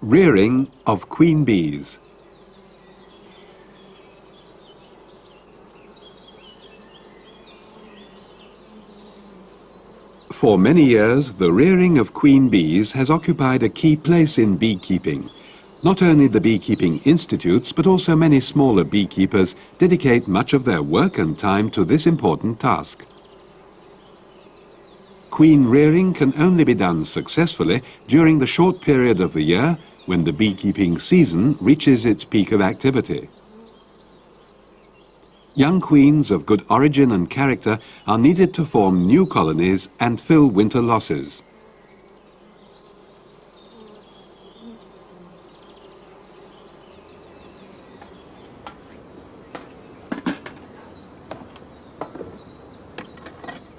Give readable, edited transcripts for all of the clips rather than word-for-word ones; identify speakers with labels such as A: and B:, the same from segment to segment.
A: Rearing of queen bees. For many years, the rearing of queen bees has occupied a key place in beekeeping. Not only the beekeeping institutes, but also many smaller beekeepers dedicate much of their work and time to this important task. Queen rearing can only be done successfully during the short period of the year when the beekeeping season reaches its peak of activity. Young queens of good origin and character are needed to form new colonies and fill winter losses.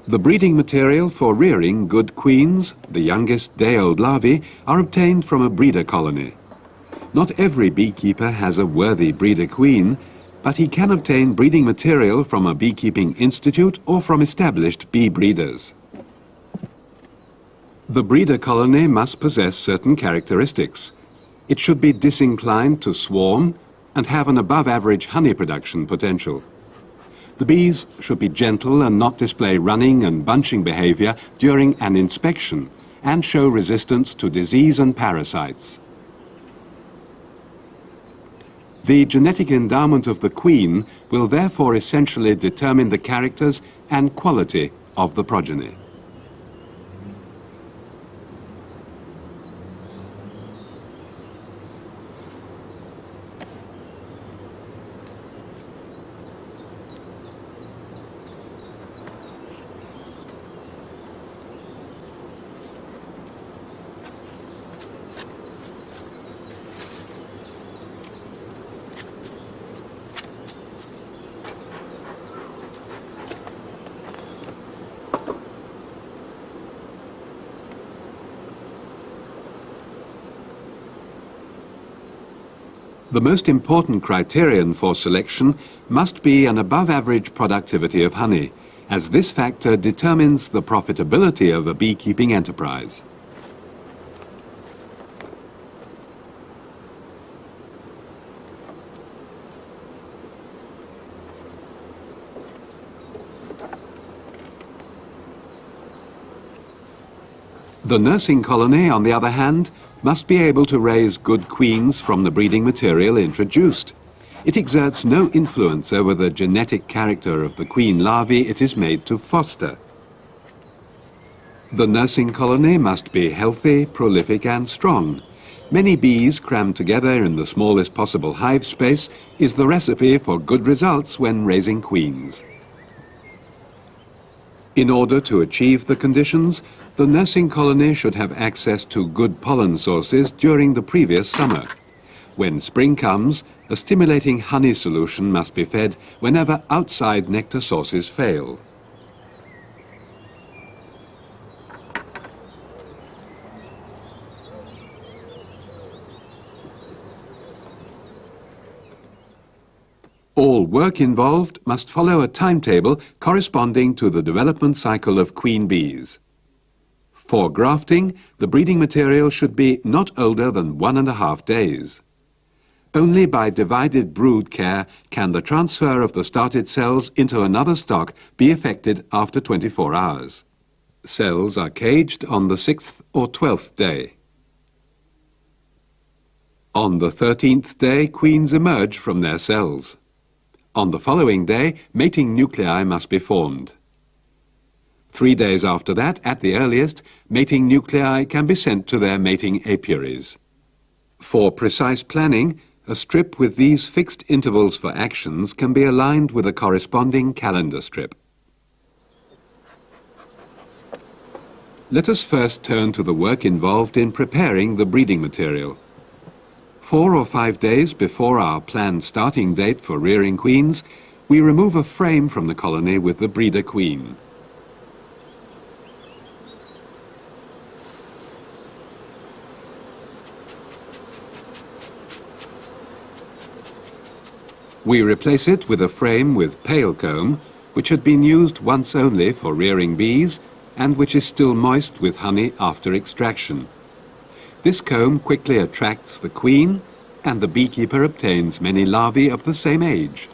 A: The breeding material for rearing good queens, the youngest day-old larvae, are obtained from a breeder colony. Not every beekeeper has a worthy breeder queen, but he can obtain breeding material from a beekeeping institute or from established bee breeders. The breeder colony must possess certain characteristics. It should be disinclined to swarm and have an above-average honey production potential. The bees should be gentle and not display running and bunching behavior during an inspection and show resistance to disease and parasites. The genetic endowment of the queen will therefore essentially determine the characters and quality of the progeny. The most important criterion for selection must be an above-average productivity of honey, as this factor determines the profitability of a beekeeping enterprise. The nursing colony, on the other hand, must be able to raise good queens from the breeding material introduced. It exerts no influence over the genetic character of the queen larvae it is made to foster. The nursing colony must be healthy, prolific and strong. Many bees crammed together in the smallest possible hive space is the recipe for good results when raising queens. In order to achieve the conditions, the nursing colony should have access to good pollen sources during the previous summer. When spring comes, a stimulating honey solution must be fed whenever outside nectar sources fail. All work involved must follow a timetable corresponding to the development cycle of queen bees. For grafting, the breeding material should be not older than 1.5 days. Only by divided brood care can the transfer of the started cells into another stock be effected after 24 hours. Cells are caged on the 6th or 12th day. On the 13th day, queens emerge from their cells. On the following day, mating nuclei must be formed. 3 days after that, at the earliest, mating nuclei can be sent to their mating apiaries. For precise planning, a strip with these fixed intervals for actions can be aligned with a corresponding calendar strip. Let us first turn to the work involved in preparing the breeding material. 4 or 5 days before our planned starting date for rearing queens, we remove a frame from the colony with the breeder queen. We replace it with a frame with pale comb, which had been used once only for rearing bees and which is still moist with honey after extraction. This comb quickly attracts the queen, and the beekeeper obtains many larvae of the same age.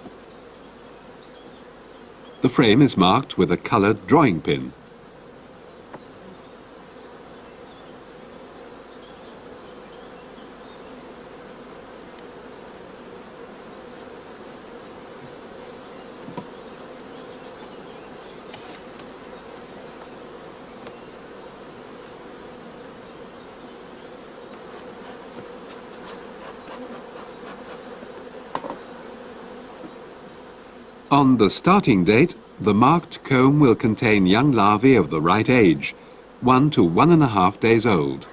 A: The frame is marked with a coloured drawing pin. On the starting date, the marked comb will contain young larvae of the right age, 1 to 1.5 days old.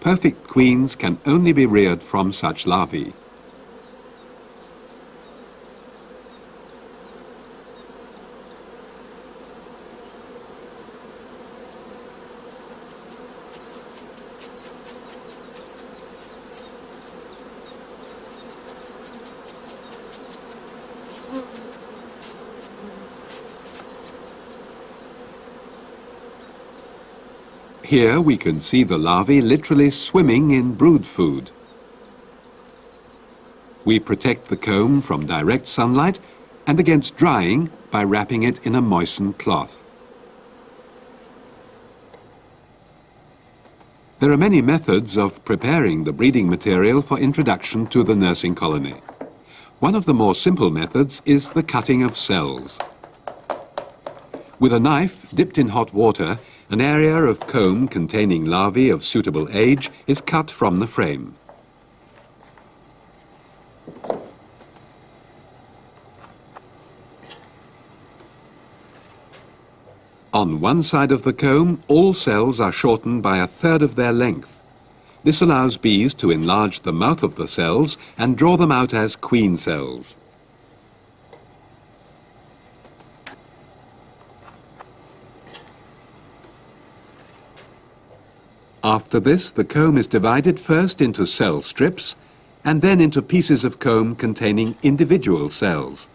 A: Perfect queens can only be reared from such larvae. Here we can see the larvae literally swimming in brood food. We protect the comb from direct sunlight and against drying by wrapping it in a moistened cloth. There are many methods of preparing the breeding material for introduction to the nursing colony. One of the more simple methods is the cutting of cells. With a knife dipped in hot water, an area of comb containing larvae of suitable age is cut from the frame. On one side of the comb, all cells are shortened by 1/3 of their length. This allows bees to enlarge the mouth of the cells and draw them out as queen cells. After this, the comb is divided first into cell strips and then into pieces of comb containing individual cells.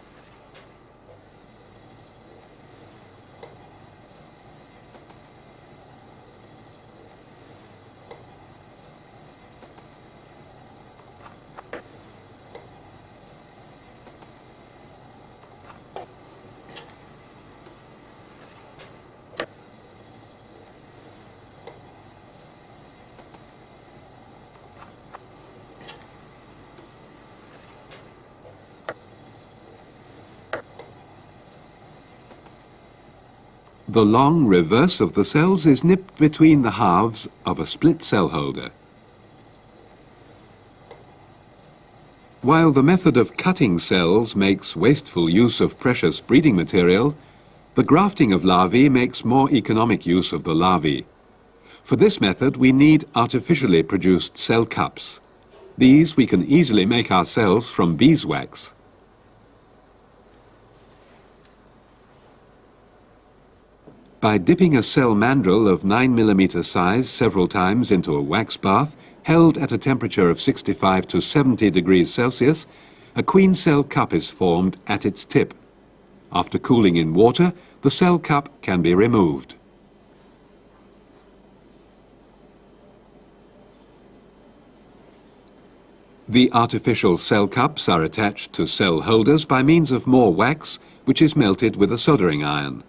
A: The long reverse of the cells is nipped between the halves of a split cell holder. While the method of cutting cells makes wasteful use of precious breeding material, the grafting of larvae makes more economic use of the larvae. For this method, we need artificially produced cell cups. These we can easily make ourselves from beeswax. By dipping a cell mandrel of 9 mm size several times into a wax bath, held at a temperature of 65 to 70 degrees Celsius, a queen cell cup is formed at its tip. After cooling in water, the cell cup can be removed. The artificial cell cups are attached to cell holders by means of more wax, which is melted with a soldering iron.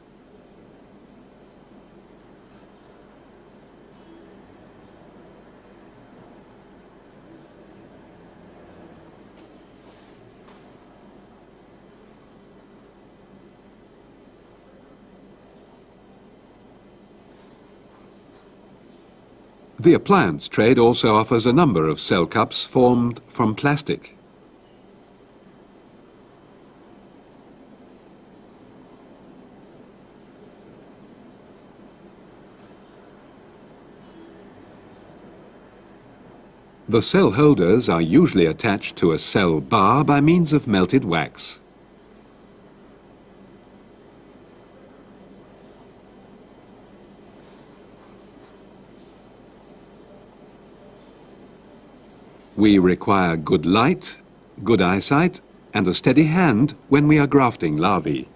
A: The appliance trade also offers a number of cell cups formed from plastic. The cell holders are usually attached to a cell bar by means of melted wax. We require good light, good eyesight, and a steady hand when we are grafting larvae.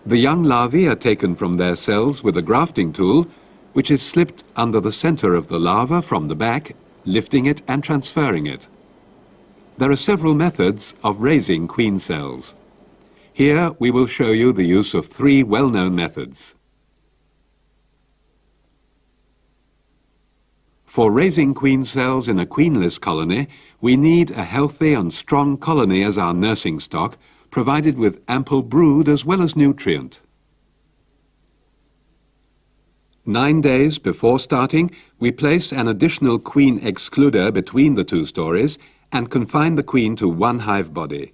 A: The young larvae are taken from their cells with a grafting tool, which is slipped under the center of the larva from the back, lifting it and transferring it. There are several methods of raising queen cells. Here we will show you the use of 3 well-known methods. For raising queen cells in a queenless colony, we need a healthy and strong colony as our nursing stock, provided with ample brood as well as nutrient. 9 days before starting, we place an additional queen excluder between the 2 stories and confine the queen to 1 hive body.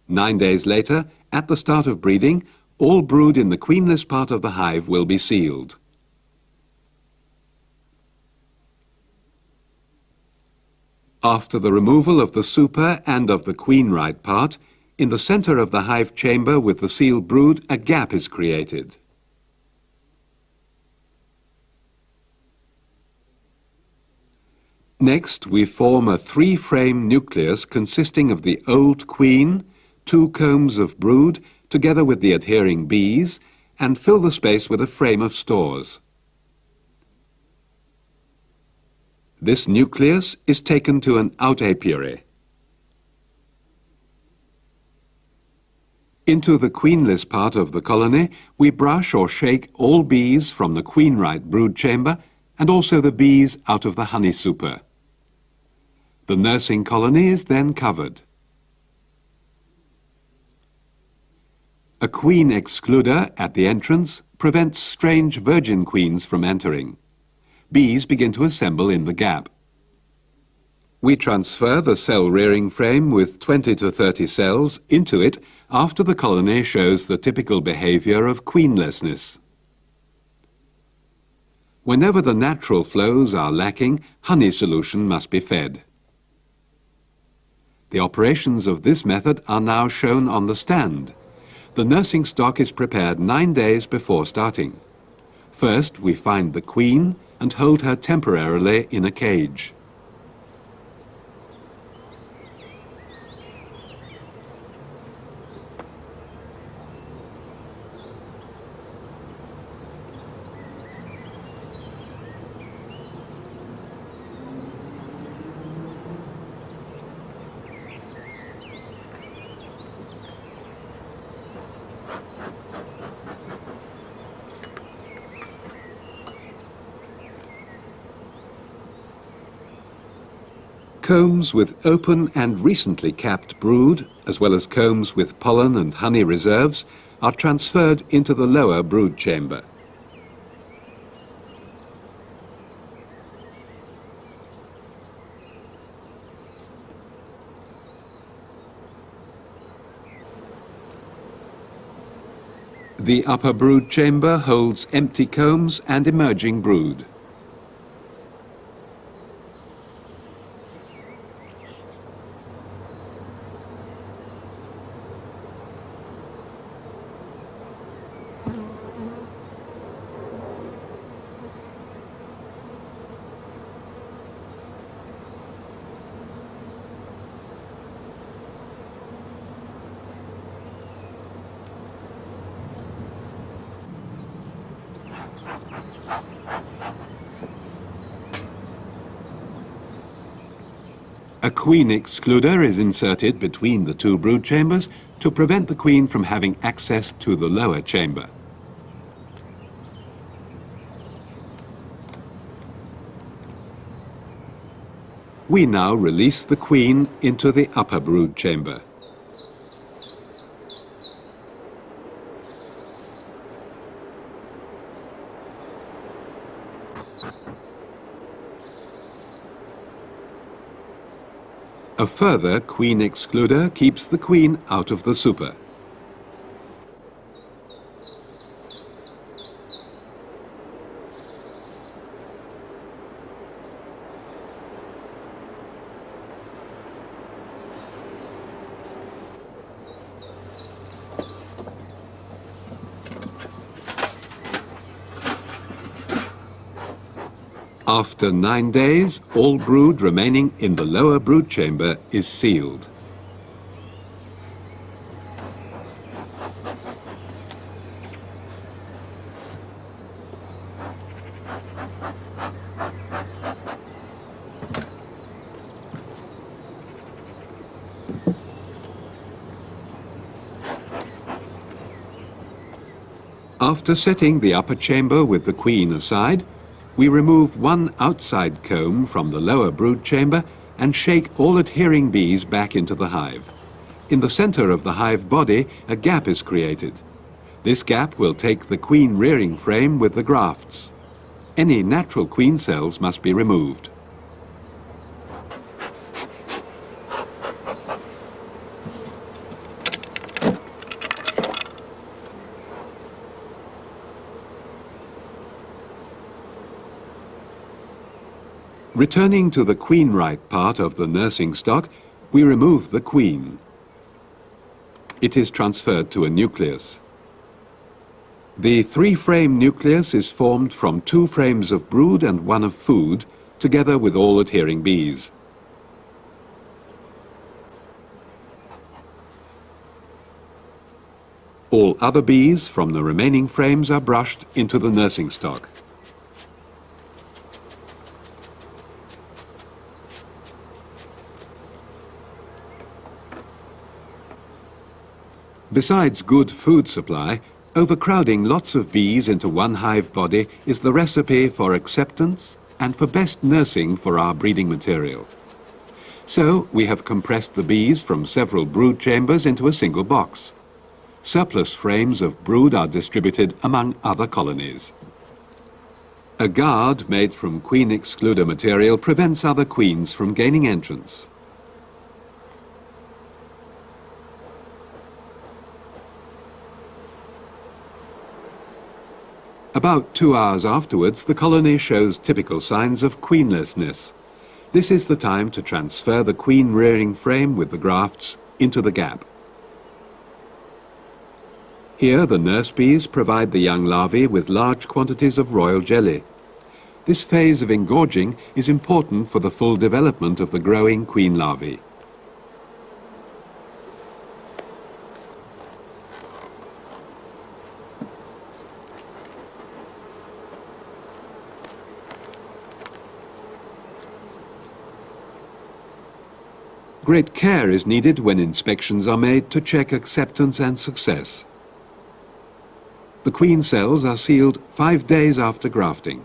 A: 9 days later, at the start of breeding, all brood in the queenless part of the hive will be sealed. After the removal of the super and of the queen right part, in the center of the hive chamber with the sealed brood, a gap is created. Next, we form a 3-frame nucleus consisting of the old queen, 2 combs of brood, together with the adhering bees, and fill the space with a frame of stores. This nucleus is taken to an out-apiary. Into the queenless part of the colony, we brush or shake all bees from the queen-right brood chamber and also the bees out of the honey super. The nursing colony is then covered. A queen excluder at the entrance prevents strange virgin queens from entering. Bees begin to assemble in the gap. We transfer the cell-rearing frame with 20 to 30 cells into it after the colony shows the typical behavior of queenlessness. Whenever the natural flows are lacking, honey solution must be fed. The operations of this method are now shown on the stand. The nursing stock is prepared 9 days before starting. First, we find the queen and hold her temporarily in a cage. Combs with open and recently capped brood, as well as combs with pollen and honey reserves, are transferred into the lower brood chamber. The upper brood chamber holds empty combs and emerging brood. A queen excluder is inserted between the 2 brood chambers to prevent the queen from having access to the lower chamber. We now release the queen into the upper brood chamber. A further queen excluder keeps the queen out of the super. After 9 days, all brood remaining in the lower brood chamber is sealed. After setting the upper chamber with the queen aside, we remove one outside comb from the lower brood chamber and shake all adhering bees back into the hive. In the center of the hive body, a gap is created. This gap will take the queen rearing frame with the grafts. Any natural queen cells must be removed. Returning to the queen right part of the nursing stock, we remove the queen. It is transferred to a nucleus. The three-frame nucleus is formed from 2 frames of brood and 1 of food, together with all adhering bees. All other bees from the remaining frames are brushed into the nursing stock. Besides good food supply, overcrowding lots of bees into one hive body is the recipe for acceptance and for best nursing for our breeding material. So we have compressed the bees from several brood chambers into a single box. Surplus frames of brood are distributed among other colonies. A guard made from queen excluder material prevents other queens from gaining entrance. About 2 hours afterwards, the colony shows typical signs of queenlessness. This is the time to transfer the queen rearing frame with the grafts into the gap. Here the nurse bees provide the young larvae with large quantities of royal jelly. This phase of engorging is important for the full development of the growing queen larvae. Great care is needed when inspections are made to check acceptance and success. The queen cells are sealed 5 days after grafting.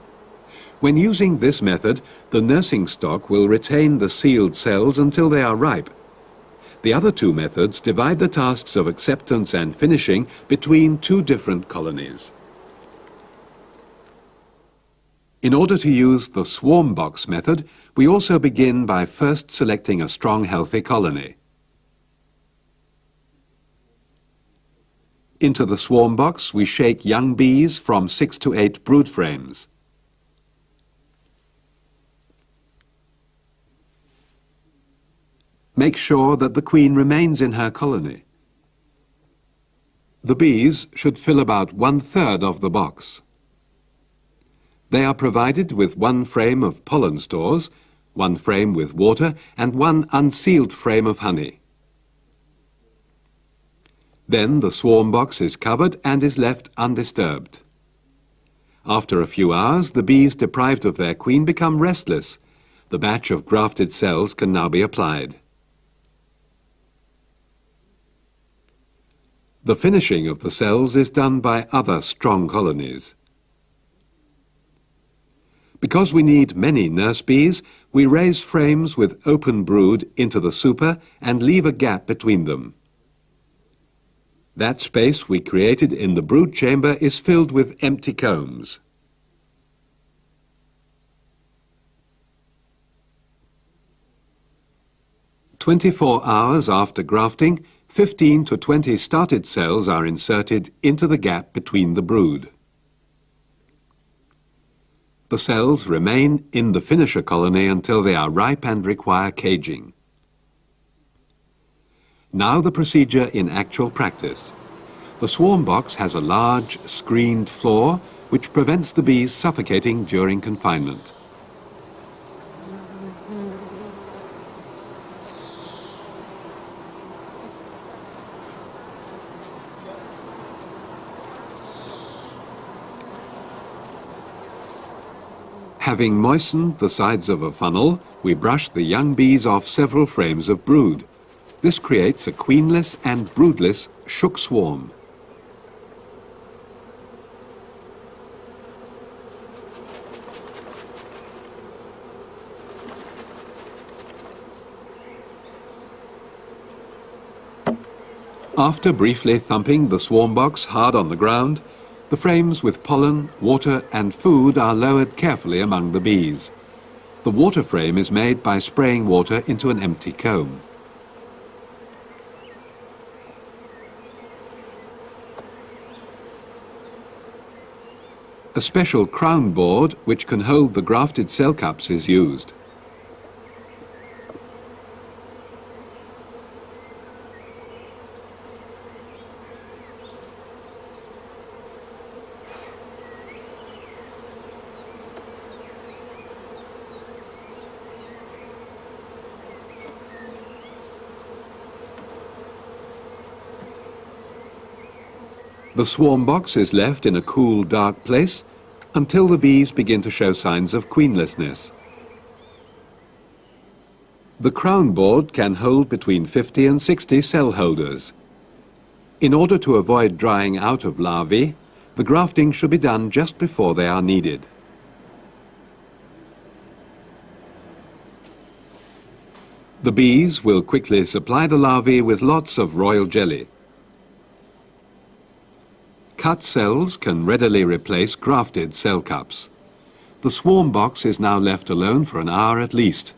A: When using this method, the nursing stock will retain the sealed cells until they are ripe. The other 2 methods divide the tasks of acceptance and finishing between 2 different colonies. In order to use the swarm box method, we also begin by first selecting a strong, healthy colony. Into the swarm box, we shake young bees from 6 to 8 brood frames. Make sure that the queen remains in her colony. The bees should fill about 1/3 of the box. They are provided with 1 frame of pollen stores, 1 frame with water, and 1 unsealed frame of honey. Then the swarm box is covered and is left undisturbed. After a few hours, the bees deprived of their queen become restless. The batch of grafted cells can now be applied. The finishing of the cells is done by other strong colonies. Because we need many nurse bees, we raise frames with open brood into the super and leave a gap between them. That space we created in the brood chamber is filled with empty combs. "24 hours after grafting, 15 to 20 started cells are inserted into the gap between the brood. The cells remain in the finisher colony until they are ripe and require caging. Now the procedure in actual practice. The swarm box has a large screened floor which prevents the bees suffocating during confinement. Having moistened the sides of a funnel, we brush the young bees off several frames of brood. This creates a queenless and broodless shook swarm. After briefly thumping the swarm box hard on the ground, the frames with pollen, water and food are lowered carefully among the bees. The water frame is made by spraying water into an empty comb. A special crown board which can hold the grafted cell cups is used. The swarm box is left in a cool, dark place until the bees begin to show signs of queenlessness. The crown board can hold between 50 and 60 cell holders. In order to avoid drying out of larvae, the grafting should be done just before they are needed. The bees will quickly supply the larvae with lots of royal jelly. Cut cells can readily replace grafted cell cups. The swarm box is now left alone for an hour at least.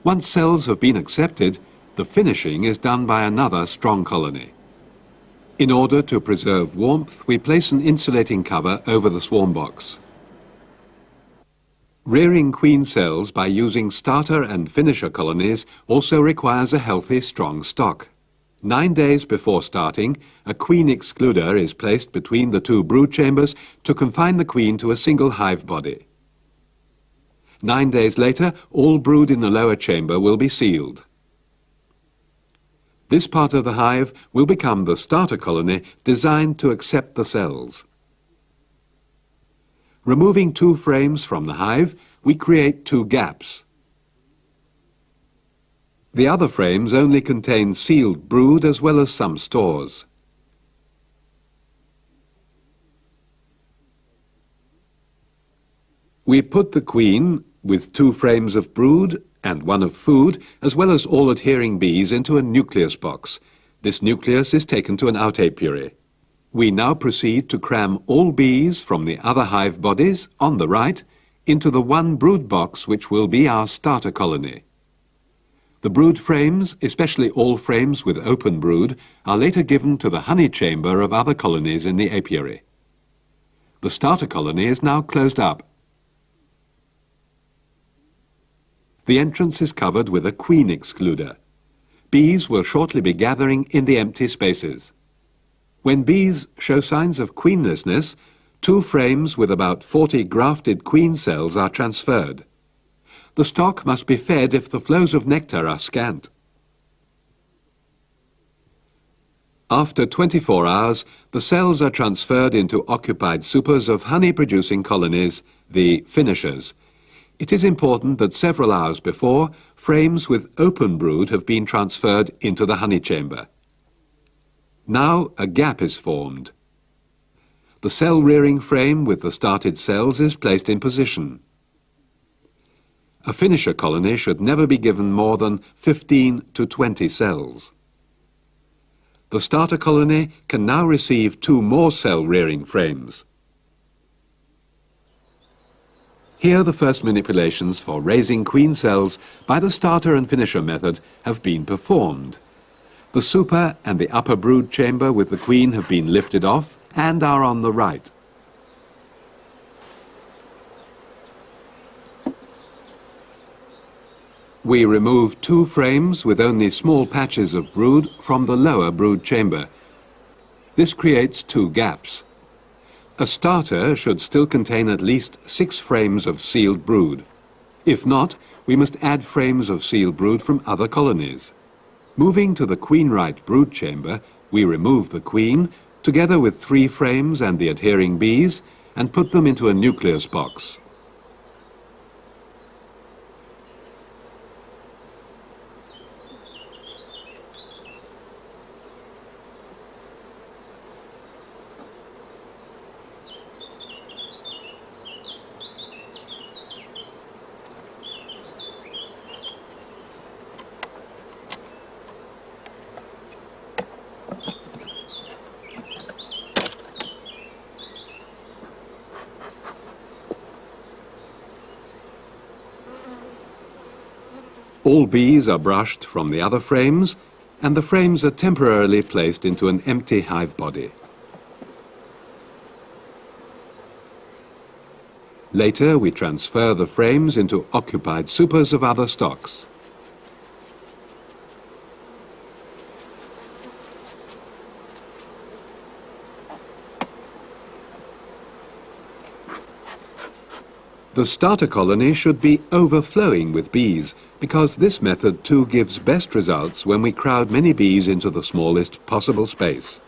A: Once cells have been accepted, the finishing is done by another strong colony. In order to preserve warmth, we place an insulating cover over the swarm box. Rearing queen cells by using starter and finisher colonies also requires a healthy, strong stock. 9 days before starting, a queen excluder is placed between the two brood chambers to confine the queen to a single hive body. 9 days later, all brood in the lower chamber will be sealed. This part of the hive will become the starter colony designed to accept the cells. Removing 2 frames from the hive, we create 2 gaps. The other frames only contain sealed brood as well as some stores. We put the queen, with 2 frames of brood and 1 of food, as well as all adhering bees, into a nucleus box. This nucleus is taken to an out-apiary. We now proceed to cram all bees from the other hive bodies, on the right, into the 1 brood box which will be our starter colony. The brood frames, especially all frames with open brood, are later given to the honey chamber of other colonies in the apiary. The starter colony is now closed up. The entrance is covered with a queen excluder. Bees will shortly be gathering in the empty spaces. When bees show signs of queenlessness, 2 frames with about 40 grafted queen cells are transferred. The stock must be fed if the flows of nectar are scant. After 24 hours, the cells are transferred into occupied supers of honey-producing colonies, the finishers. It is important that several hours before, frames with open brood have been transferred into the honey chamber. Now a gap is formed. The cell-rearing frame with the started cells is placed in position. A finisher colony should never be given more than 15 to 20 cells. The starter colony can now receive 2 more cell-rearing frames. Here the first manipulations for raising queen cells by the starter and finisher method have been performed. The super and the upper brood chamber with the queen have been lifted off and are on the right. We remove 2 frames with only small patches of brood from the lower brood chamber. This creates 2 gaps. A starter should still contain at least 6 frames of sealed brood. If not, we must add frames of sealed brood from other colonies. Moving to the queen-right brood chamber, we remove the queen, together with 3 frames and the adhering bees, and put them into a nucleus box. All bees are brushed from the other frames, and the frames are temporarily placed into an empty hive body. Later, we transfer the frames into occupied supers of other stocks. The starter colony should be overflowing with bees, because this method too gives best results when we crowd many bees into the smallest possible space.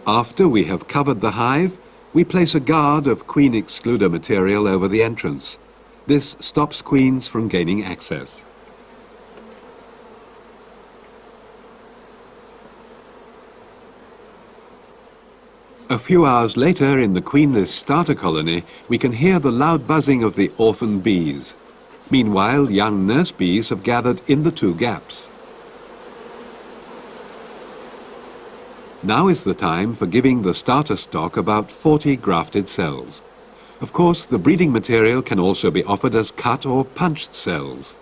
A: After we have covered the hive, we place a guard of queen excluder material over the entrance. This stops queens from gaining access. A few hours later, in the queenless starter colony, we can hear the loud buzzing of the orphan bees. Meanwhile, young nurse bees have gathered in the two gaps. Now is the time for giving the starter stock about 40 grafted cells. Of course, the breeding material can also be offered as cut or punched cells.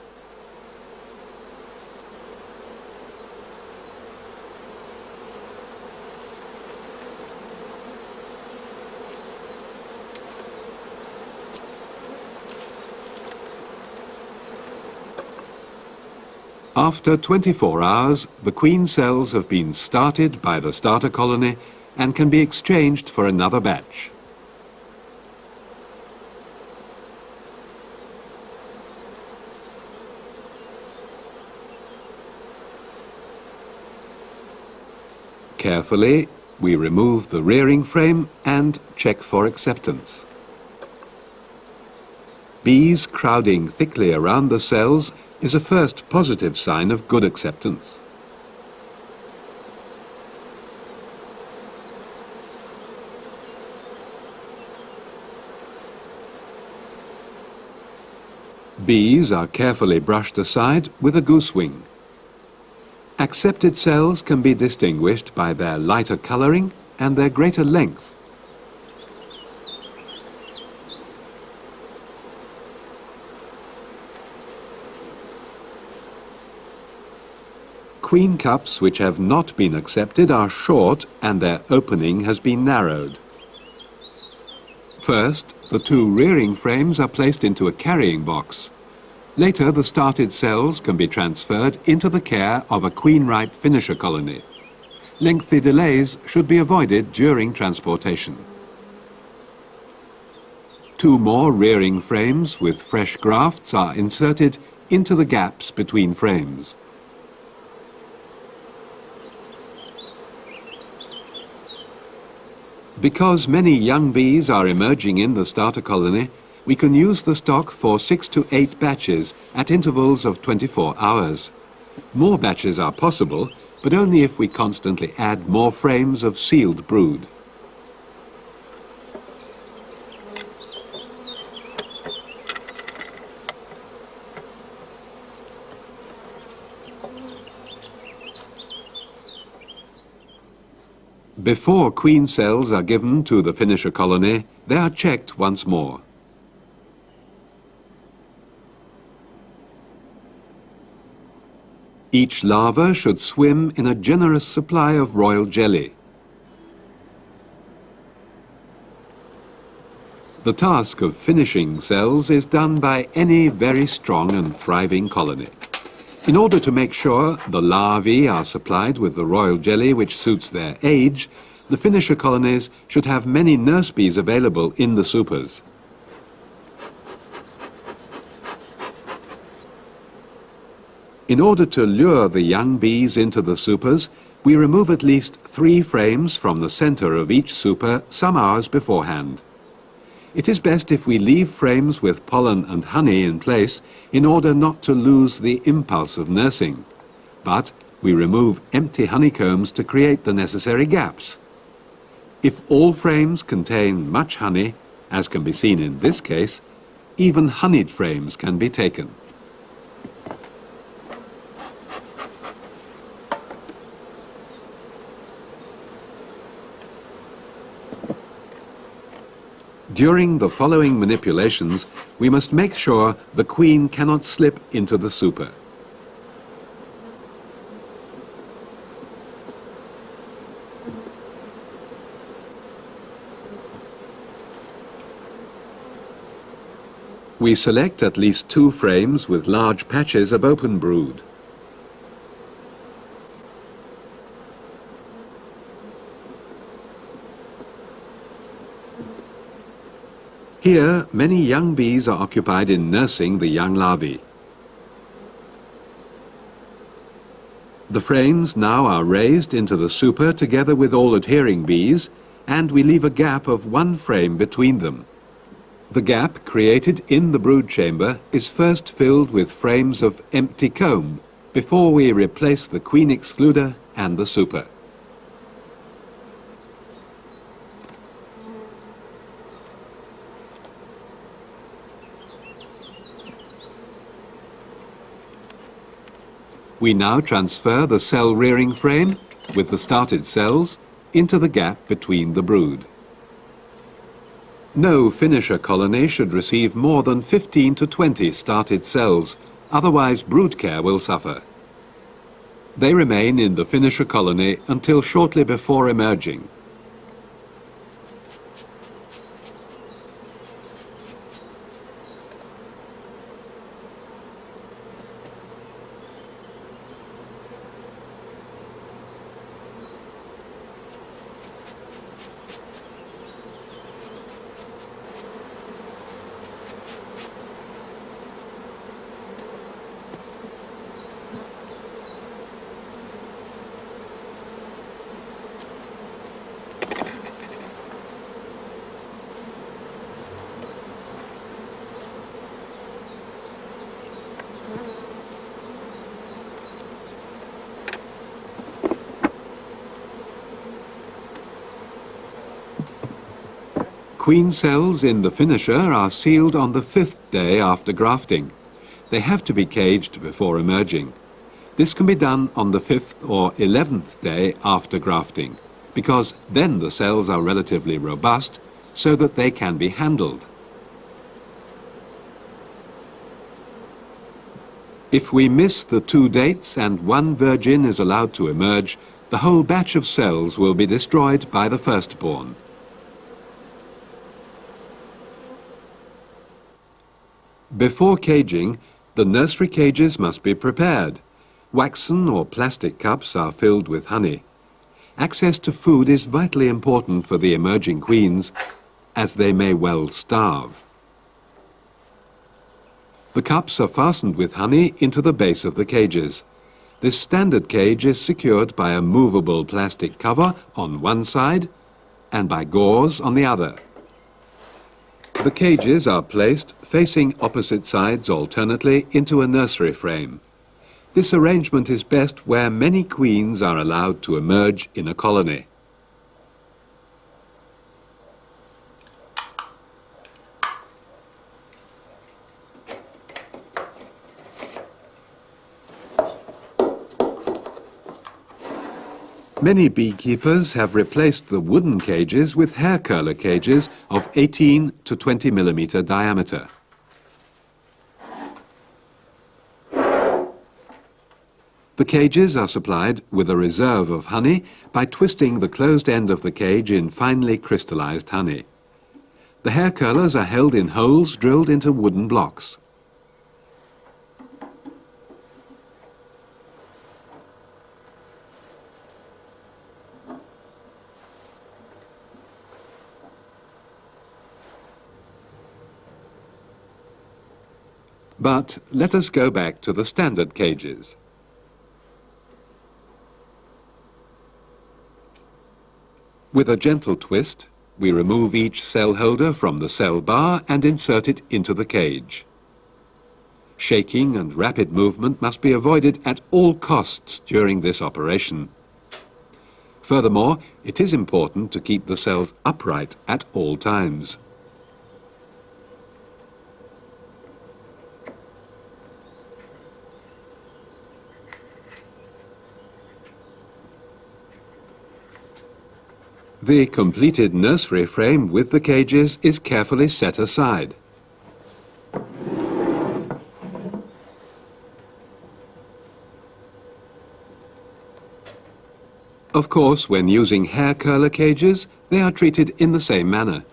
A: After 24 hours, the queen cells have been started by the starter colony and can be exchanged for another batch. Carefully, we remove the rearing frame and check for acceptance. Bees crowding thickly around the cells is a first positive sign of good acceptance. Bees are carefully brushed aside with a goose wing. Accepted cells can be distinguished by their lighter coloring and their greater length. Queen cups which have not been accepted are short and their opening has been narrowed. First, the two rearing frames are placed into a carrying box. Later, the started cells can be transferred into the care of a queen-ripe finisher colony. Lengthy delays should be avoided during transportation. Two more rearing frames with fresh grafts are inserted into the gaps between frames. Because many young bees are emerging in the starter colony, we can use the stock for 6 to 8 batches at intervals of 24 hours. More batches are possible, but only if we constantly add more frames of sealed brood. Before queen cells are given to the finisher colony, they are checked once more. Each larva should swim in a generous supply of royal jelly. The task of finishing cells is done by any very strong and thriving colony. In order to make sure the larvae are supplied with the royal jelly which suits their age, the finisher colonies should have many nurse bees available in the supers. In order to lure the young bees into the supers, we remove at least 3 frames from the center of each super some hours beforehand. It is best if we leave frames with pollen and honey in place in order not to lose the impulse of nursing. But we remove empty honeycombs to create the necessary gaps. If all frames contain much honey, as can be seen in this case, even honeyed frames can be taken. During the following manipulations, we must make sure the queen cannot slip into the super. We select at least 2 frames with large patches of open brood. Here, many young bees are occupied in nursing the young larvae. The frames now are raised into the super together with all adhering bees, and we leave a gap of 1 frame between them. The gap created in the brood chamber is first filled with frames of empty comb before we replace the queen excluder and the super. We now transfer the cell rearing frame with the started cells into the gap between the brood. No finisher colony should receive more than 15 to 20 started cells, otherwise brood care will suffer. They remain in the finisher colony until shortly before emerging. Queen cells in the finisher are sealed on the 5th day after grafting. They have to be caged before emerging. This can be done on the 5th or 11th day after grafting, because then the cells are relatively robust so that they can be handled. If we miss the 2 dates and 1 virgin is allowed to emerge, the whole batch of cells will be destroyed by the firstborn. Before caging, the nursery cages must be prepared. Waxen or plastic cups are filled with honey. Access to food is vitally important for the emerging queens, as they may well starve. The cups are fastened with honey into the base of the cages. This standard cage is secured by a movable plastic cover on one side and by gauze on the other. The cages are placed facing opposite sides alternately into a nursery frame. This arrangement is best where many queens are allowed to emerge in a colony. Many beekeepers have replaced the wooden cages with hair curler cages of 18 to 20 millimeter diameter. The cages are supplied with a reserve of honey by twisting the closed end of the cage in finely crystallized honey. The hair curlers are held in holes drilled into wooden blocks. But let us go back to the standard cages. With a gentle twist, we remove each cell holder from the cell bar and insert it into the cage. Shaking and rapid movement must be avoided at all costs during this operation. Furthermore, it is important to keep the cells upright at all times. The completed nursery frame with the cages is carefully set aside. Of course, when using hair curler cages, they are treated in the same manner.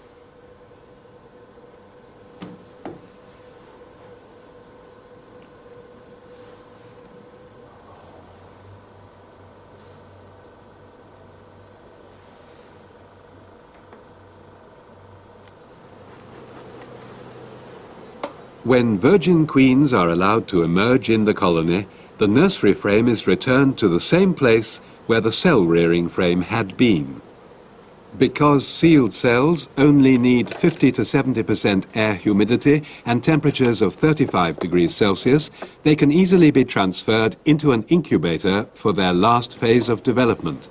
A: When virgin queens are allowed to emerge in the colony, the nursery frame is returned to the same place where the cell-rearing frame had been. Because sealed cells only need 50 to 70% air humidity and temperatures of 35 degrees Celsius, they can easily be transferred into an incubator for their last phase of development.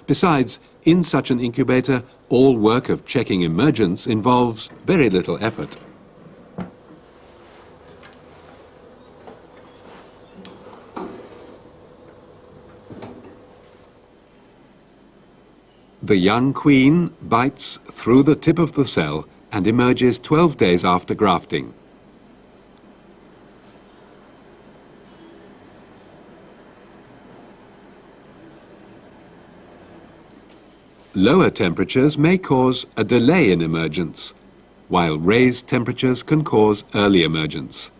A: Besides, in such an incubator, all work of checking emergence involves very little effort. The young queen bites through the tip of the cell and emerges 12 days after grafting. Lower temperatures may cause a delay in emergence, while raised temperatures can cause early emergence.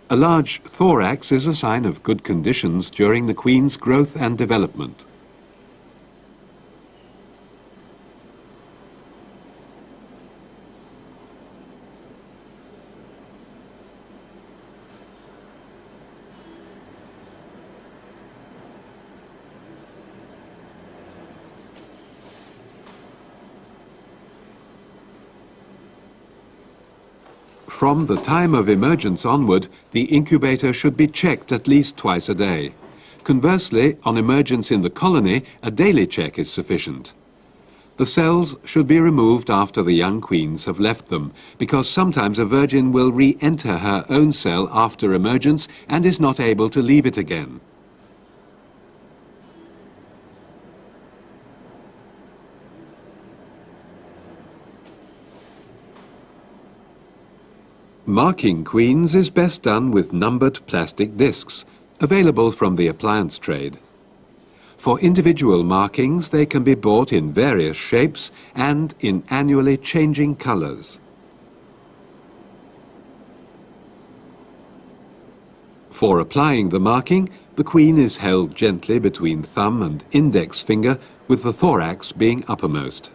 A: A large thorax is a sign of good conditions during the queen's growth and development. From the time of emergence onward, the incubator should be checked at least twice a day. Conversely, on emergence in the colony, a daily check is sufficient. The cells should be removed after the young queens have left them, because sometimes a virgin will re-enter her own cell after emergence and is not able to leave it again. Marking queens is best done with numbered plastic discs, available from the appliance trade. For individual markings, they can be bought in various shapes and in annually changing colors. For applying the marking, the queen is held gently between thumb and index finger, with the thorax being uppermost.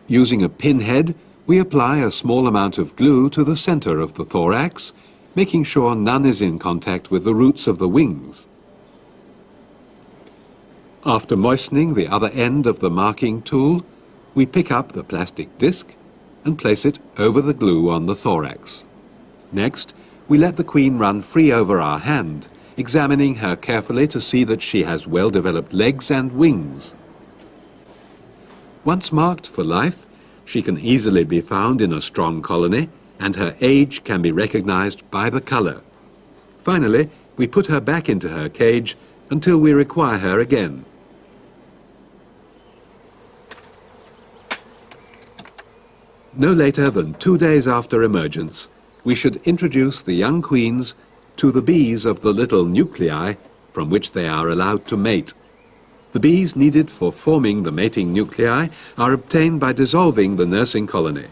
A: Using a pinhead, we apply a small amount of glue to the center of the thorax, making sure none is in contact with the roots of the wings. After moistening the other end of the marking tool, we pick up the plastic disc and place it over the glue on the thorax. Next, we let the queen run free over our hand, examining her carefully to see that she has well-developed legs and wings. Once marked for life, she can easily be found in a strong colony, and her age can be recognized by the color. Finally, we put her back into her cage until we require her again. No later than 2 days after emergence, we should introduce the young queens to the bees of the little nuclei from which they are allowed to mate. The bees needed for forming the mating nuclei are obtained by dissolving the nursing colony.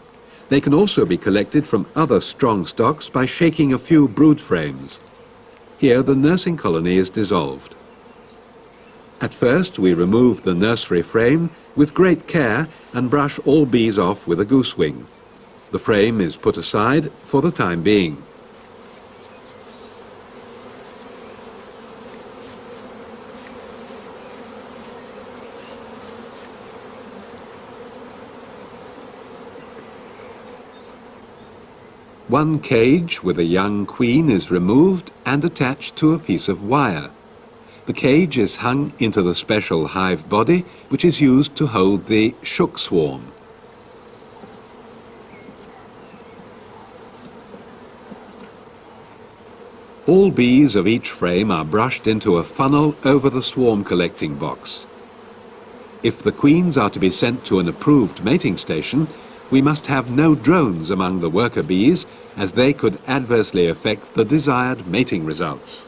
A: They can also be collected from other strong stocks by shaking a few brood frames. Here the nursing colony is dissolved. At first we remove the nursery frame with great care and brush all bees off with a goose wing. The frame is put aside for the time being. One cage with a young queen is removed and attached to a piece of wire. The cage is hung into the special hive body, which is used to hold the shook swarm. All bees of each frame are brushed into a funnel over the swarm collecting box. If the queens are to be sent to an approved mating station, we must have no drones among the worker bees, as they could adversely affect the desired mating results.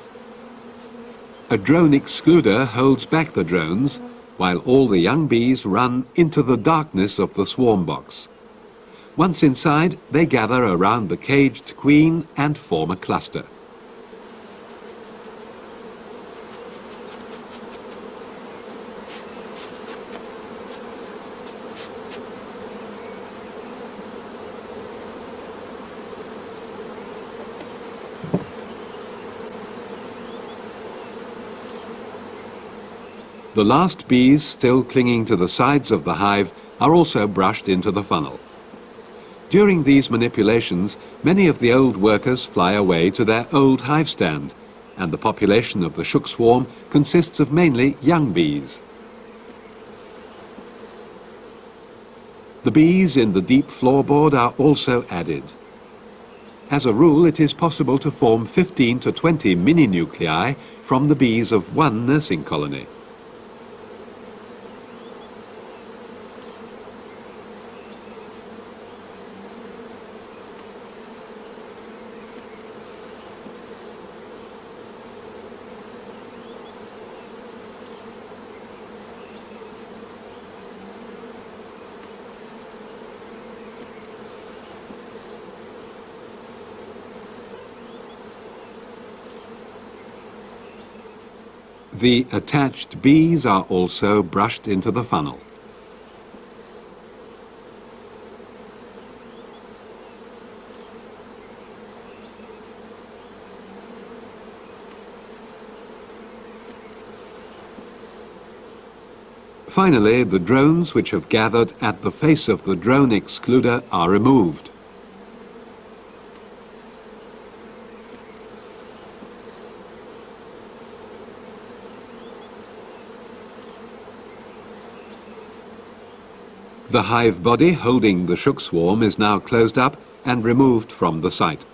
A: A drone excluder holds back the drones, while all the young bees run into the darkness of the swarm box. Once inside, they gather around the caged queen and form a cluster. The last bees still clinging to the sides of the hive are also brushed into the funnel. During these manipulations, many of the old workers fly away to their old hive stand, and the population of the shook swarm consists of mainly young bees. The bees in the deep floorboard are also added. As a rule, it is possible to form 15 to 20 mini-nuclei from the bees of one nursing colony. The attached bees are also brushed into the funnel. Finally, the drones which have gathered at the face of the drone excluder are removed. The hive body holding the shook swarm is now closed up and removed from the site.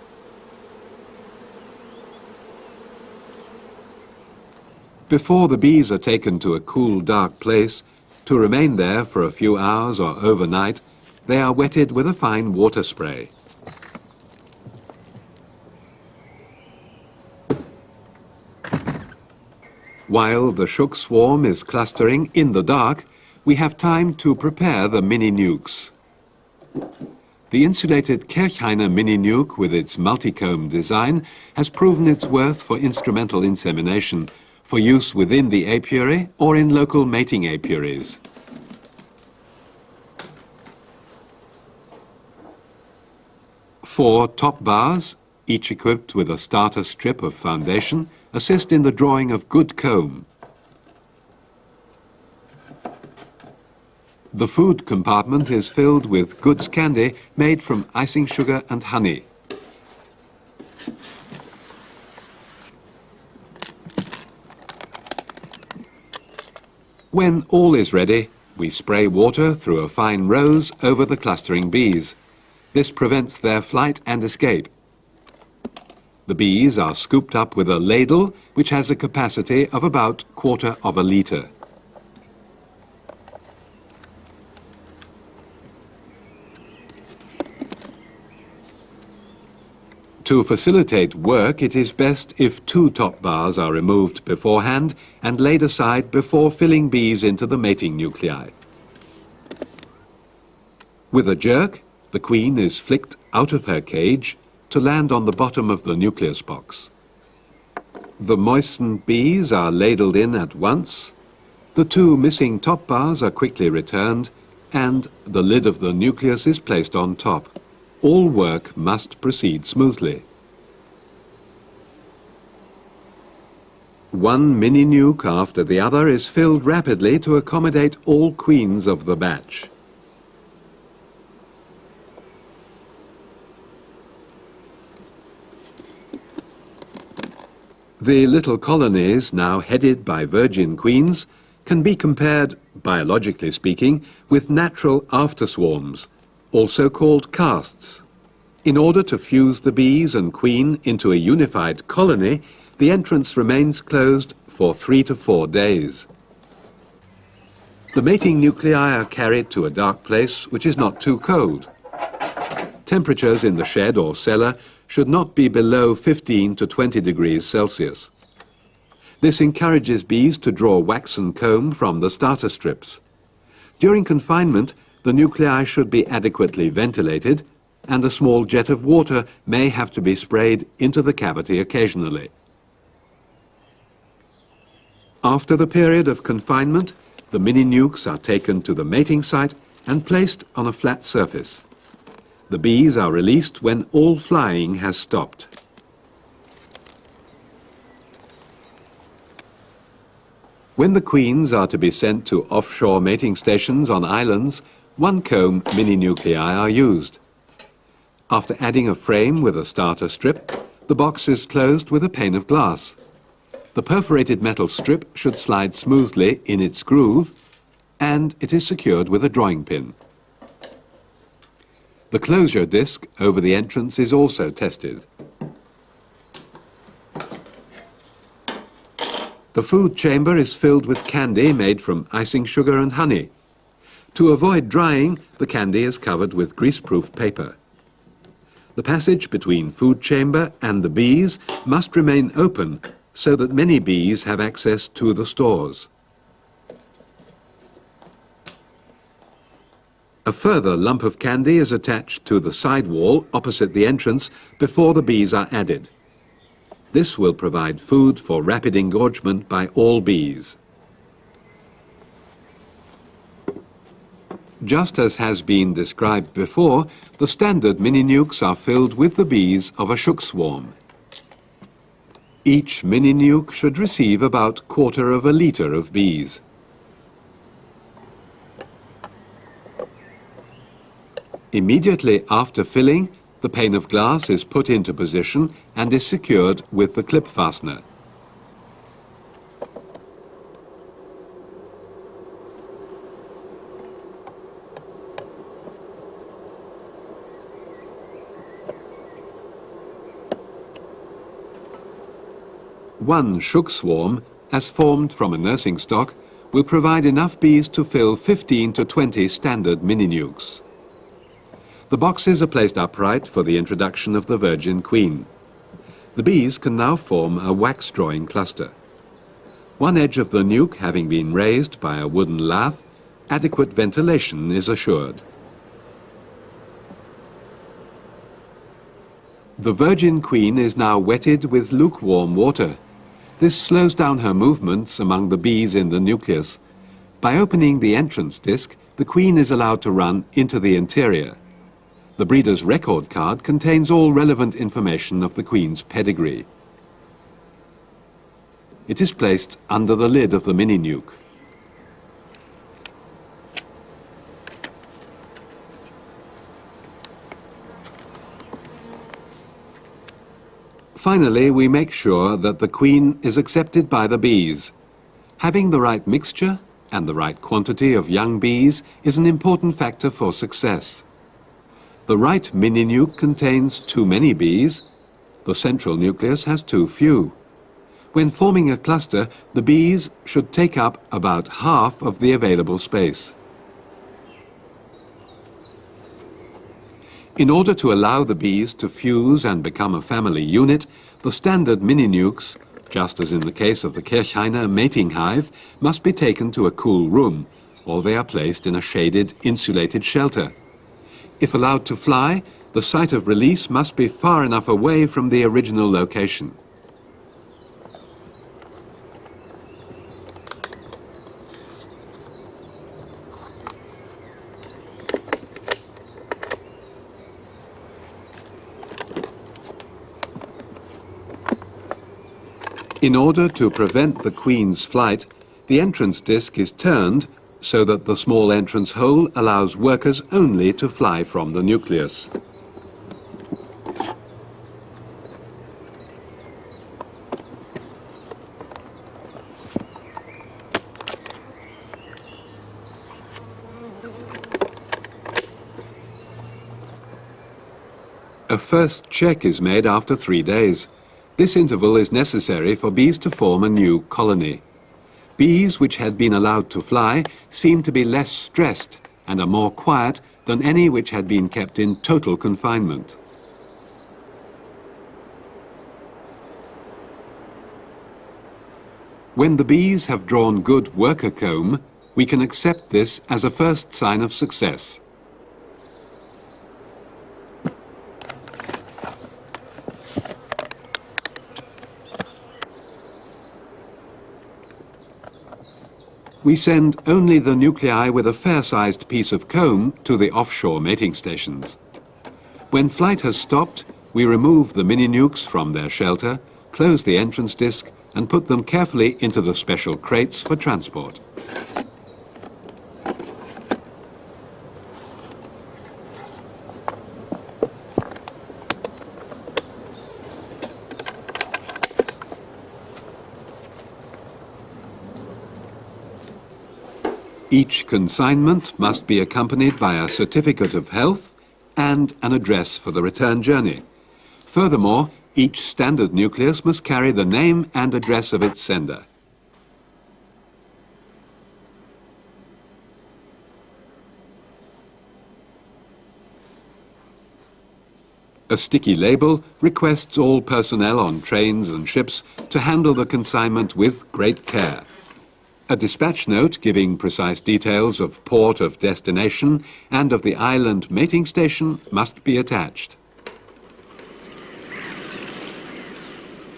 A: Before the bees are taken to a cool, dark place, to remain there for a few hours or overnight, they are wetted with a fine water spray. While the shook swarm is clustering in the dark, we have time to prepare the mini-nukes. The insulated Kirchheiner mini-nuke with its multicomb design has proven its worth for instrumental insemination, for use within the apiary or in local mating apiaries. Four top bars, each equipped with a starter strip of foundation, assist in the drawing of good comb. The food compartment is filled with goods candy made from icing sugar and honey. When all is ready, we spray water through a fine rose over the clustering bees. This prevents their flight and escape. The bees are scooped up with a ladle which has a capacity of about 1/4 litre. To facilitate work, it is best if 2 top bars are removed beforehand and laid aside before filling bees into the mating nuclei. With a jerk, the queen is flicked out of her cage to land on the bottom of the nucleus box. The moistened bees are ladled in at once, the 2 missing top bars are quickly returned, and the lid of the nucleus is placed on top. All work must proceed smoothly. One mini-nuke after the other is filled rapidly to accommodate all queens of the batch. The little colonies, now headed by virgin queens, can be compared, biologically speaking, with natural afterswarms, also called casts. In order to fuse the bees and queen into a unified colony, the entrance remains closed for 3 to 4 days. The mating nuclei are carried to a dark place which is not too cold. Temperatures in the shed or cellar should not be below 15 to 20 degrees Celsius. This encourages bees to draw wax and comb from the starter strips. During confinement, the nuclei should be adequately ventilated, and a small jet of water may have to be sprayed into the cavity occasionally. After the period of confinement, the mini-nukes are taken to the mating site and placed on a flat surface. The bees are released when all flying has stopped. When the queens are to be sent to offshore mating stations on islands, one-comb mini-nuclei are used. After adding a frame with a starter strip, the box is closed with a pane of glass. The perforated metal strip should slide smoothly in its groove, and it is secured with a drawing pin. The closure disc over the entrance is also tested. The food chamber is filled with candy made from icing sugar and honey. To avoid drying, the candy is covered with greaseproof paper. The passage between food chamber and the bees must remain open so that many bees have access to the stores. A further lump of candy is attached to the side wall opposite the entrance before the bees are added. This will provide food for rapid engorgement by all bees. Just as has been described before, the standard mini-nukes are filled with the bees of a shook swarm. Each mini-nuke should receive about 1/4 of a litre of bees. Immediately after filling, the pane of glass is put into position and is secured with the clip fastener. One shook swarm, as formed from a nursing stock, will provide enough bees to fill 15 to 20 standard mini-nukes. The boxes are placed upright for the introduction of the virgin queen. The bees can now form a wax-drawing cluster. One edge of the nuke having been raised by a wooden lathe, adequate ventilation is assured. The virgin queen is now wetted with lukewarm water. This slows down her movements among the bees in the nucleus. By opening the entrance disc, the queen is allowed to run into the interior. The breeder's record card contains all relevant information of the queen's pedigree. It is placed under the lid of the mini-nuke. Finally, we make sure that the queen is accepted by the bees. Having the right mixture and the right quantity of young bees is an important factor for success. The right mini-nuke contains too many bees. The central nucleus has too few. When forming a cluster, the bees should take up about half of the available space. In order to allow the bees to fuse and become a family unit, the standard mini-nukes, just as in the case of the Kirchhainer mating hive, must be taken to a cool room, or they are placed in a shaded, insulated shelter. If allowed to fly, the site of release must be far enough away from the original location. In order to prevent the queen's flight, the entrance disc is turned so that the small entrance hole allows workers only to fly from the nucleus. A first check is made after 3 days. This interval is necessary for bees to form a new colony. Bees which had been allowed to fly seem to be less stressed and are more quiet than any which had been kept in total confinement. When the bees have drawn good worker comb, we can accept this as a first sign of success. We send only the nuclei with a fair-sized piece of comb to the offshore mating stations. When flight has stopped, we remove the mini-nukes from their shelter, close the entrance disc, and put them carefully into the special crates for transport. Each consignment must be accompanied by a certificate of health and an address for the return journey. Furthermore, each standard nucleus must carry the name and address of its sender. A sticky label requests all personnel on trains and ships to handle the consignment with great care. A dispatch note giving precise details of port of destination and of the island mating station must be attached.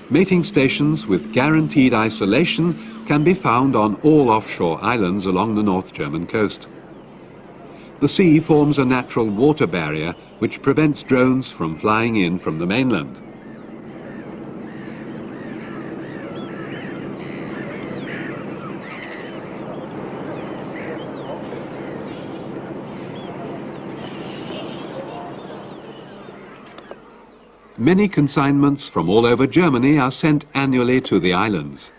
A: Mating stations with guaranteed isolation can be found on all offshore islands along the North German coast. The sea forms a natural water barrier which prevents drones from flying in from the mainland. Many consignments from all over Germany are sent annually to the islands.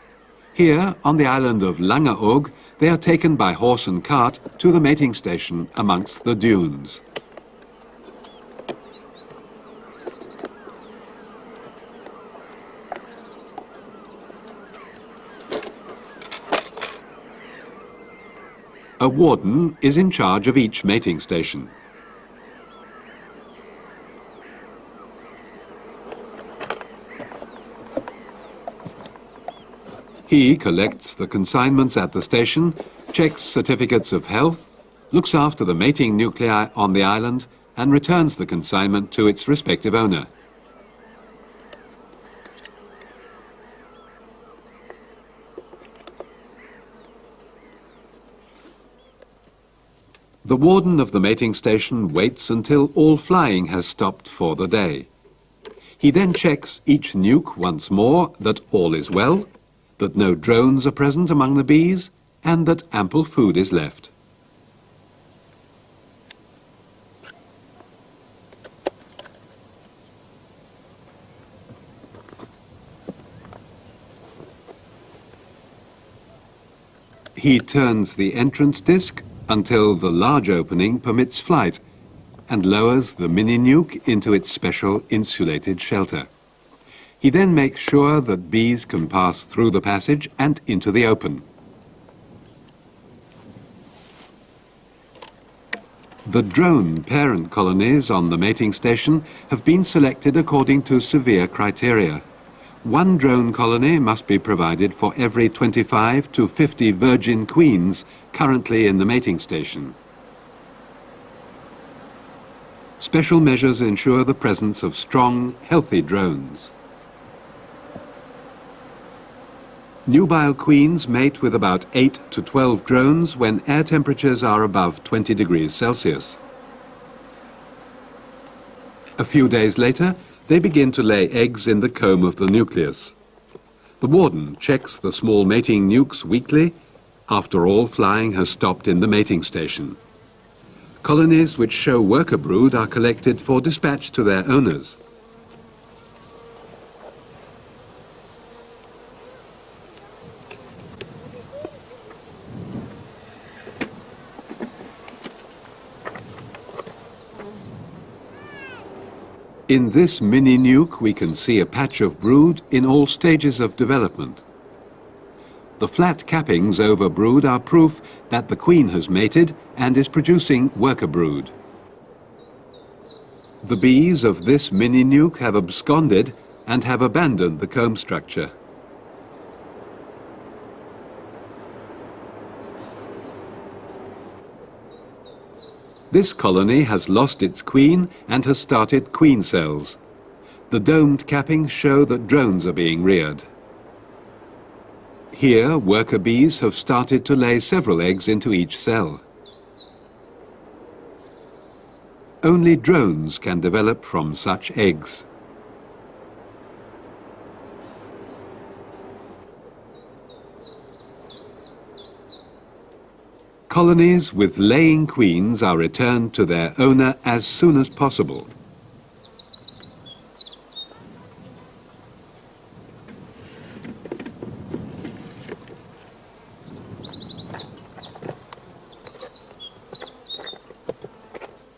A: Here, on the island of Langeoog, they are taken by horse and cart to the mating station amongst the dunes. A warden is in charge of each mating station. He collects the consignments at the station, checks certificates of health, looks after the mating nuclei on the island, and returns the consignment to its respective owner. The warden of the mating station waits until all flying has stopped for the day. He then checks each nuke once more that all is well, that no drones are present among the bees, and that ample food is left. He turns the entrance disc until the large opening permits flight and lowers the mini-nuke into its special insulated shelter. He then makes sure that bees can pass through the passage and into the open. The drone parent colonies on the mating station have been selected according to severe criteria. One drone colony must be provided for every 25 to 50 virgin queens currently in the mating station. Special measures ensure the presence of strong, healthy drones. Nubile queens mate with about 8 to 12 drones when air temperatures are above 20 degrees Celsius. A few days later, they begin to lay eggs in the comb of the nucleus. The warden checks the small mating nukes weekly. After all flying has stopped in the mating station. Colonies which show worker brood are collected for dispatch to their owners. In this mini nuke we can see a patch of brood in all stages of development. The flat cappings over brood are proof that the queen has mated and is producing worker brood. The bees of this mini nuke have absconded and have abandoned the comb structure. This colony has lost its queen and has started queen cells. The domed cappings show that drones are being reared. Here, worker bees have started to lay several eggs into each cell. Only drones can develop from such eggs. Colonies with laying queens are returned to their owner as soon as possible.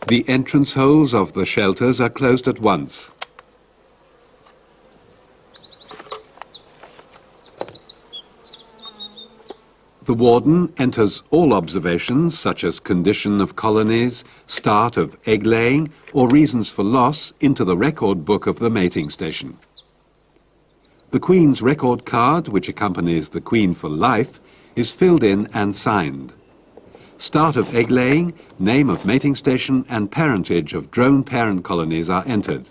A: The entrance holes of the shelters are closed at once. The warden enters all observations such as condition of colonies, start of egg laying or reasons for loss into the record book of the mating station. The Queen's record card, which accompanies the Queen for life, is filled in and signed. Start of egg laying, name of mating station and parentage of drone parent colonies are entered.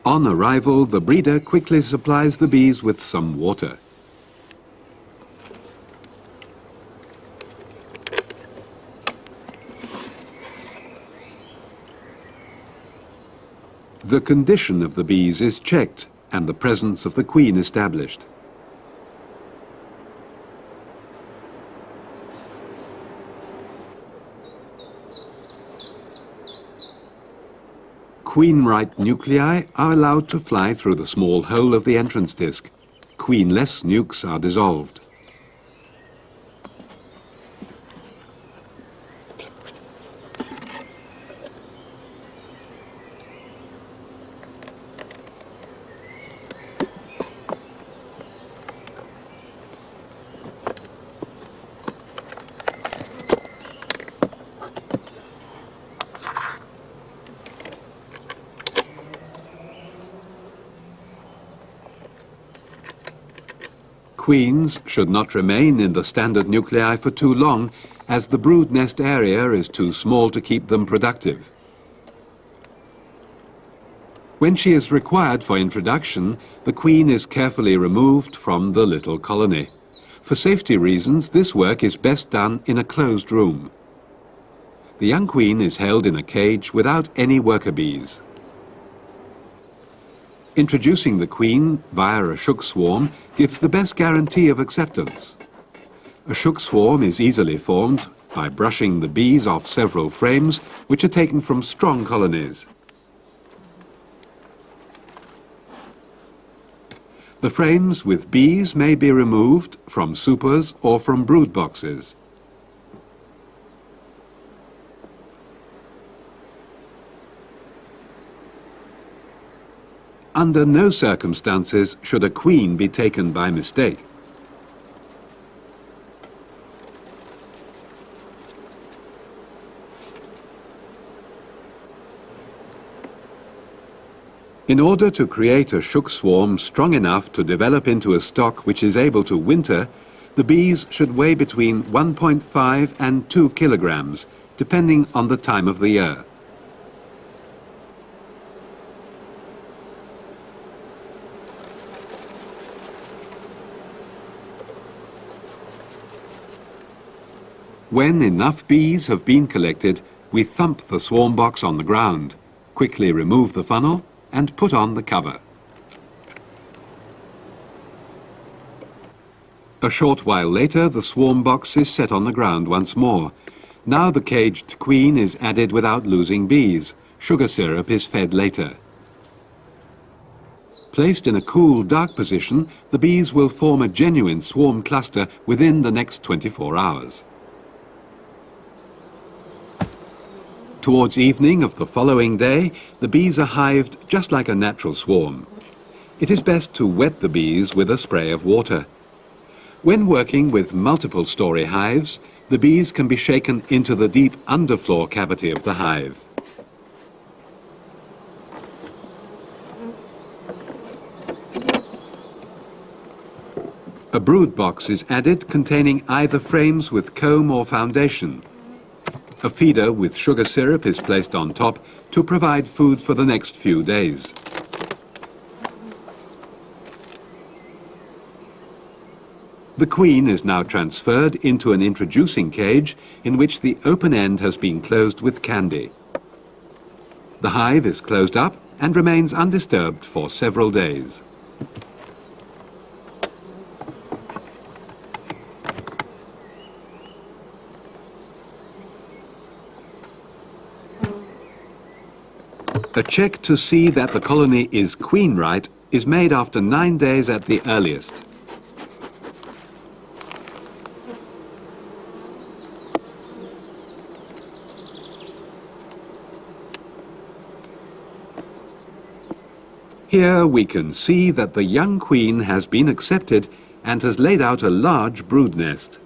A: On arrival, the breeder quickly supplies the bees with some water. The condition of the bees is checked and the presence of the queen established. Queen-right nuclei are allowed to fly through the small hole of the entrance disc. Queenless nukes are dissolved. Queens should not remain in the standard nuclei for too long, as the brood nest area is too small to keep them productive. When she is required for introduction, the queen is carefully removed from the little colony. For safety reasons, this work is best done in a closed room. The young queen is held in a cage without any worker bees. Introducing the queen via a shook swarm gives the best guarantee of acceptance. A shook swarm is easily formed by brushing the bees off several frames which are taken from strong colonies. The frames with bees may be removed from supers or from brood boxes. Under no circumstances should a queen be taken by mistake. In order to create a shook swarm strong enough to develop into a stock which is able to winter, the bees should weigh between 1.5 and 2 kilograms, depending on the time of the year. When enough bees have been collected, we thump the swarm box on the ground, quickly remove the funnel and put on the cover. A short while later, the swarm box is set on the ground once more. Now the caged queen is added without losing bees. Sugar syrup is fed later. Placed in a cool, dark position, the bees will form a genuine swarm cluster within the next 24 hours. Towards evening of the following day, the bees are hived just like a natural swarm. It is best to wet the bees with a spray of water. When working with multiple story hives, the bees can be shaken into the deep underfloor cavity of the hive. A brood box is added containing either frames with comb or foundation. A feeder with sugar syrup is placed on top to provide food for the next few days. The queen is now transferred into an introducing cage in which the open end has been closed with candy. The hive is closed up and remains undisturbed for several days. A check to see that the colony is queen-right is made after 9 days at the earliest. Here we can see that the young queen has been accepted and has laid out a large brood nest.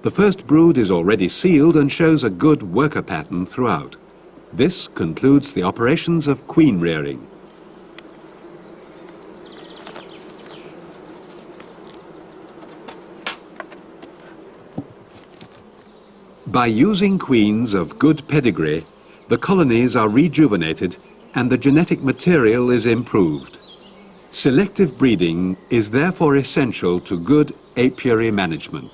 A: The first brood is already sealed and shows a good worker pattern throughout. This concludes the operations of queen rearing. By using queens of good pedigree, the colonies are rejuvenated and the genetic material is improved. Selective breeding is therefore essential to good apiary management.